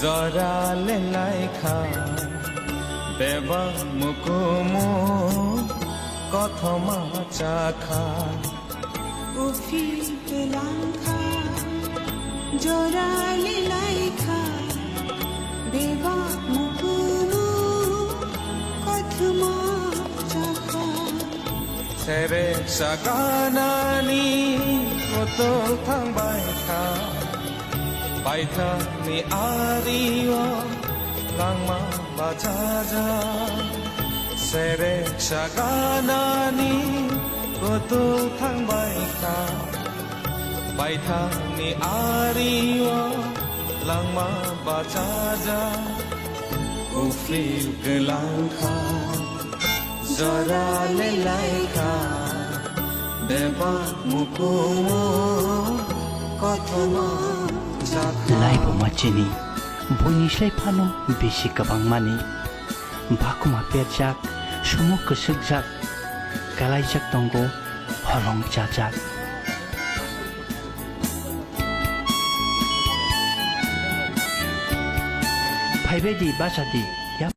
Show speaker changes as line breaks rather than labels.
জৰালে লাইখা দেবা মুকুমু কথমা চাখা
উফি লাংখা জৰালে লাইখা দেবা মুকুমু কথমা চাখা
সেরে সাগানানি কতো থাংবাই খা বাইথা ni ariwa langma bajaja sere shaganani kotu thangbai kha baitha ni ariwa langma bajaja ufil gelangkha zara le laika deba mukumo kothoma
लाइबो मचिनी बयनिस्राय फानो बेसि गोबां मानि भाकुमा पेरजाक सुमुक गोसोकजाक गालायजाक दंगो हलं जाजाक फाइबायदि बासादि